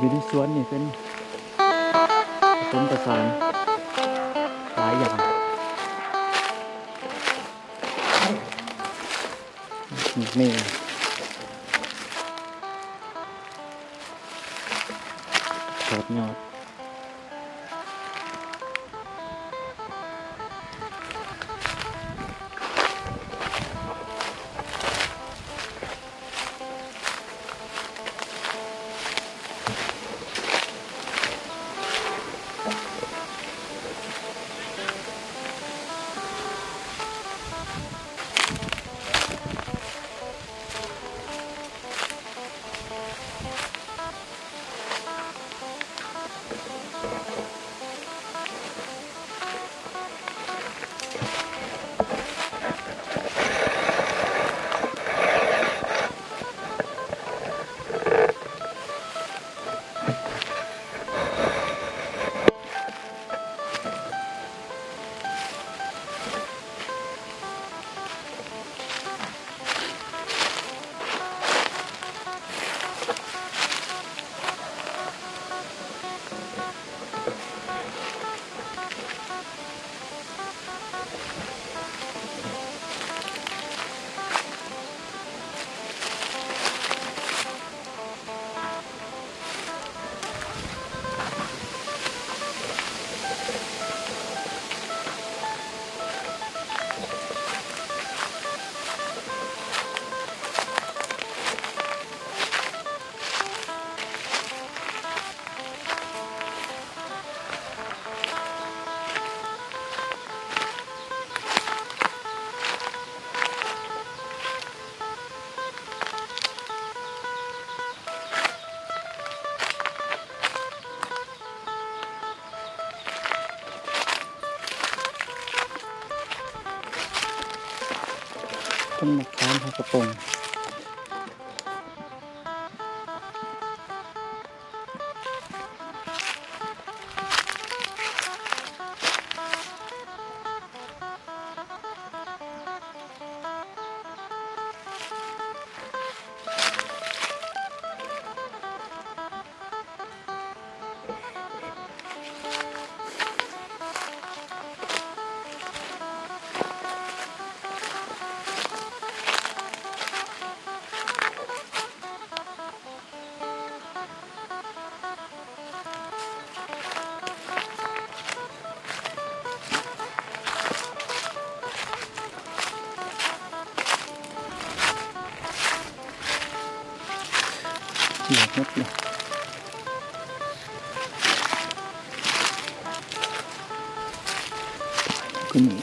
อยู่ในสวนนี่เป็นผสมผสานหลายอย่างนี่ถอดยอดต้นมะขามกระปงเสียบหมดเลยก็มี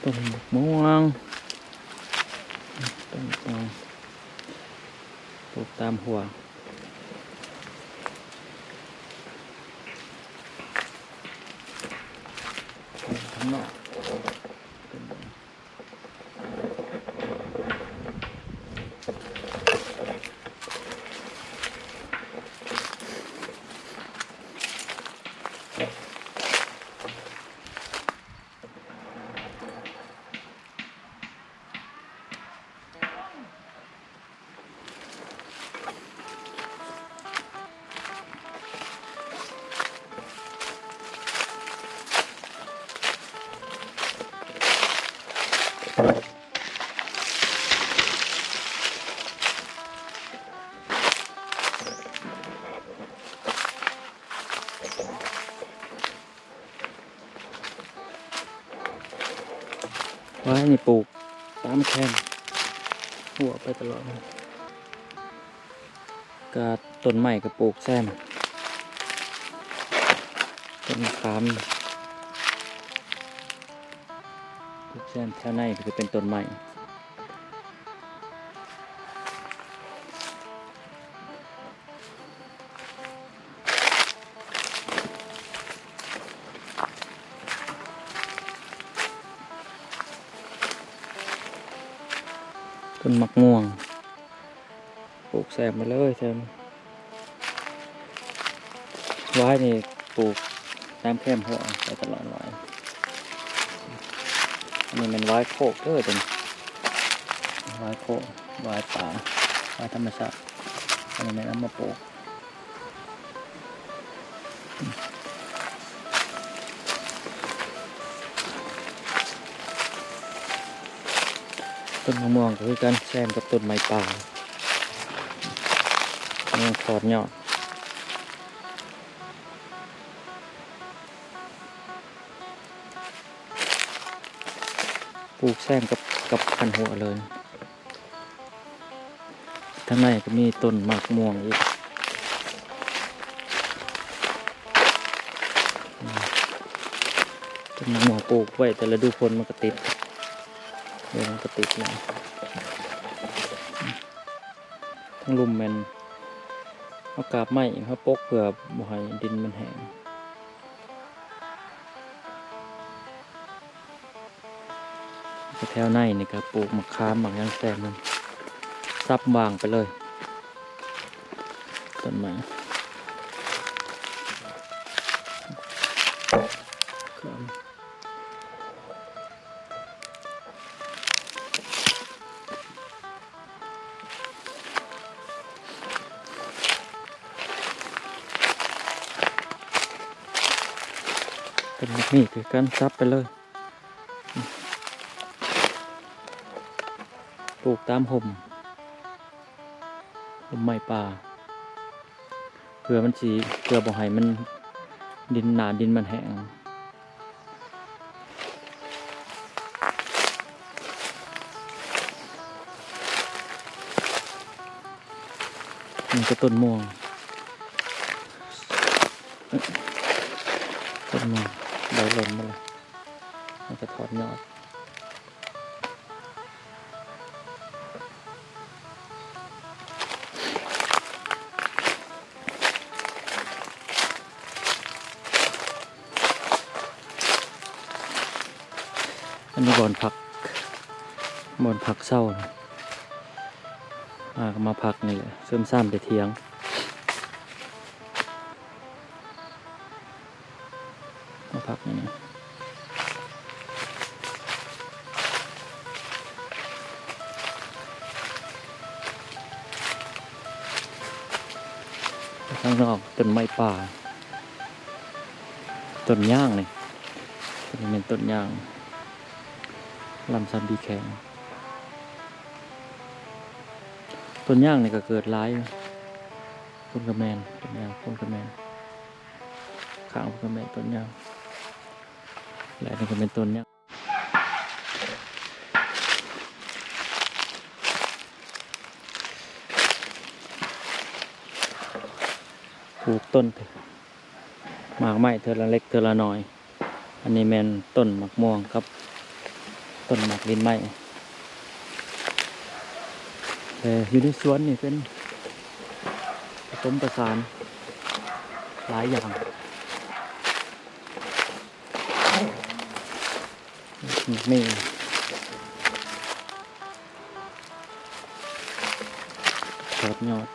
ต้นมะม่วงต้นมะม่วงปลูกตามหัวข้างนอกไว้นี่ปลูกตามแคมหัวไปตลอดกาต้นใหม่ก็ปลูกแซมต้นขาม เส้นแถวในก็จะเป็นต้นไม้ต้นมะม่วงปลูกแซมมาเลยแซมไว้นี่ปลูกตามแคมหัวไปตลอดไว้อันนี้มันไว้โคกเป็นไว้โคกไว้ป่าไว้ธรรมชาติอันนี้ไม่นำมาปลูกต้นมะม่วงก็คือการแซมกับต้นไม้ป่ายังถอดยอดปลูกแซมกับพันหัวเลยข้างในก็มีต้นมะม่วงอีกต้นมะม่วงปลูกไว้แต่ละดูผลมันก็ติดเดี๋ยวมันก็ติดเลยทั้งลุมแมนเอากาบไม้เขาปกเพื่อบ่ให้ดินมันแห้งแถวในนี่ก็ปลูกมะขามหมักยางแซมมันซับวางไปเลยต้นไม้ต้นไม้นี่คือการซับไปเลยปลูกตามห่มไม้ป่าเพื่อมันสีเพื่อบ่ให้มันดินหนาดินมันแห้งมันก็ต้นม่วงใบหล่นมาเลยมันจะถอดยอดอันนี้บ่อนผักเศร้านะมาผักนี่แหละเสริมซ้ำไปเทียงมาผักนี่นะข้างนอกต้นไม้ป่าต้นย่างนี่เป็นต้นย่างลำซันดีแข็งต้นย่างนี่ก็เกิดร้ายต้นกระแมนต้นย่างต้นกระแมนข้างต้นกระแมนต้นย่างและนี่ก็เป็นต้นย่างปลูกต้นหมากไม้เธอละเล็กเธอละน้อยอันนี้แมนต้นหมากม่วงครับต้นหมากลิ้นไม้อยู่ในสวนนี่เป็นผสมประสานหลายอย่างนี่ถอดยอด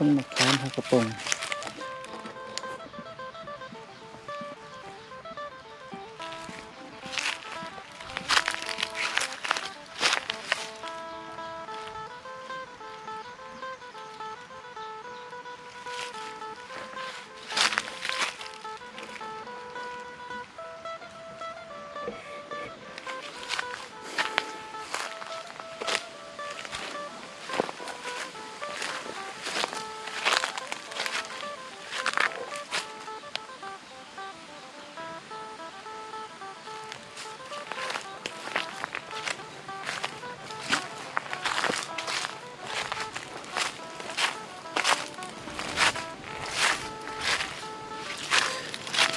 ต้นมะขามหักกระปง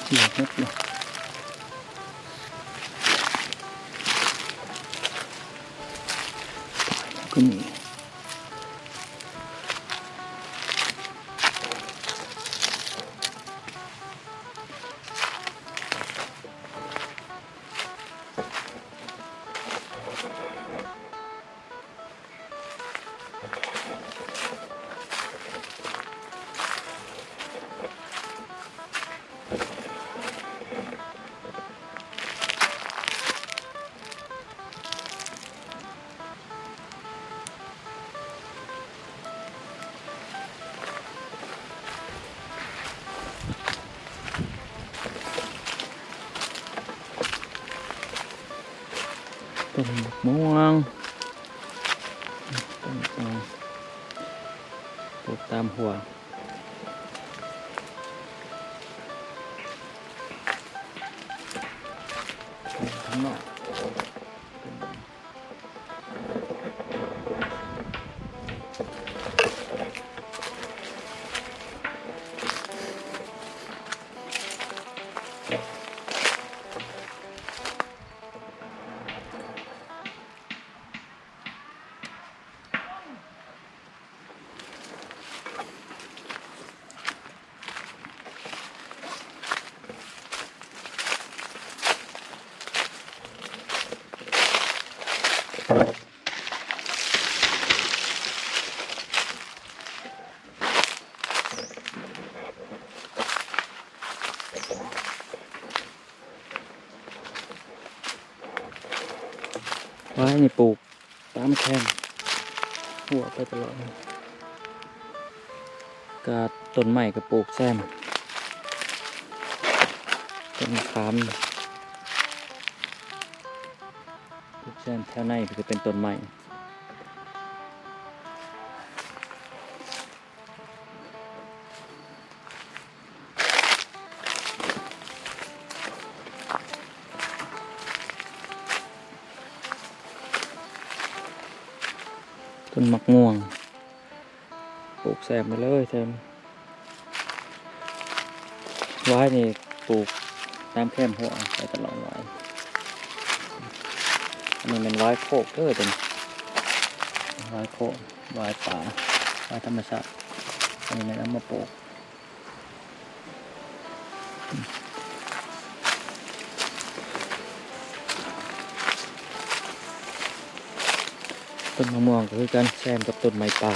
เสียบนิดหน่อยก็มีต้นมะม่วงต้นมะม่วงปลูกตามหัวข้างนอกไว้นี่ปลูกตามแคมหัวไปตลอดกาต้นใหม่ก็ปลูกแซมต้นมะขามปลูกแซมแถวในก็จะเป็นต้นใหม่ต้นมะม่วงปลูกแซมไปเลยแซมไว้นี่ปลูกตามแคมหัวไปตลอดไว้อันนี้เป็นไว้โคกเป็นไว้โคกไว้ป่าไว้ธรรมชาติอันนี้ไม่นำมาปลูกต้นมะม่วงก็คือการแซมกับต้นไม้ป่า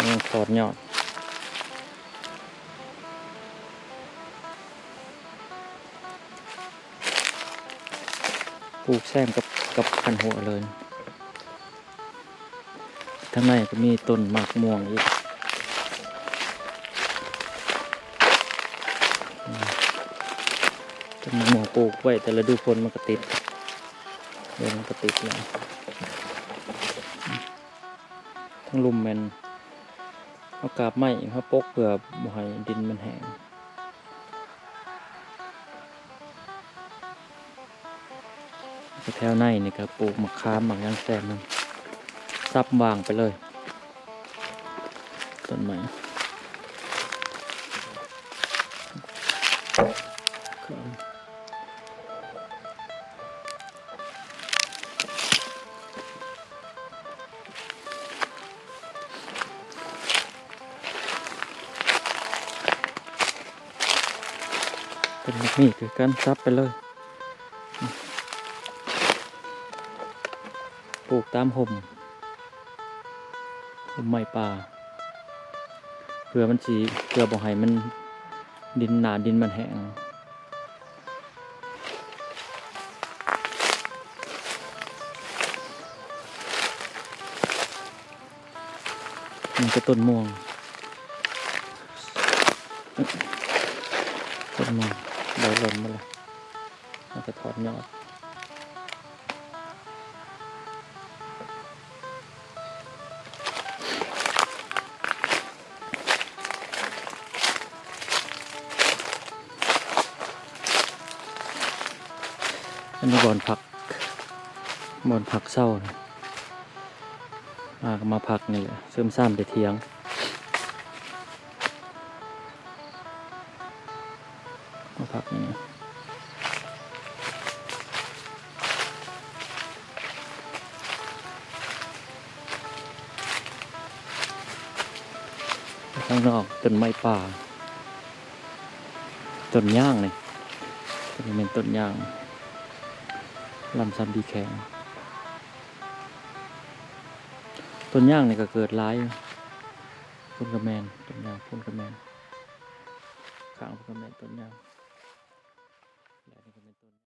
ยังถอดยอดปลูกแซมกับพันหัวเลยข้างในก็มีต้นมะม่วงอีกต้นมะม่วงปลูกไว้แต่ละฤดูฝนมันก็ติดเดี๋ยวมันก็ติดแล้วทั้งลุมแมนเอากาบไม้มาปกเพื่อบ่ให้ดินมันแห้งแถวในนี่ก็ปลูกมะขามหมากยางแซมมันซับวางไปเลยต้นไม้เป็นแบบนี้คือการซับไปเลยปลูกตามห่ม ต้นไม้ป่าเพื่อมันสิเพื่อบ่ให้มันดินหนาดินมันแห้งมันก็ต้นม่วงต้นม่วงใบหล่นมาแล้วมันก็ถอดยอดอันนี้บอนผักเศร้านะมาพักนี่แหละเสริมสร้างไปเทียงมาพักนี่ข้างนอกต้นไม้ป่าต้นย่างนี่เป็นต้นย่างลำซ้ำดีแข็งต้นย่างนี่ก็เกิดร้ายพุ่นกระแมนต้นย่างพุ่นกระแมนข้างพุ่นกระแมนต้นย่าง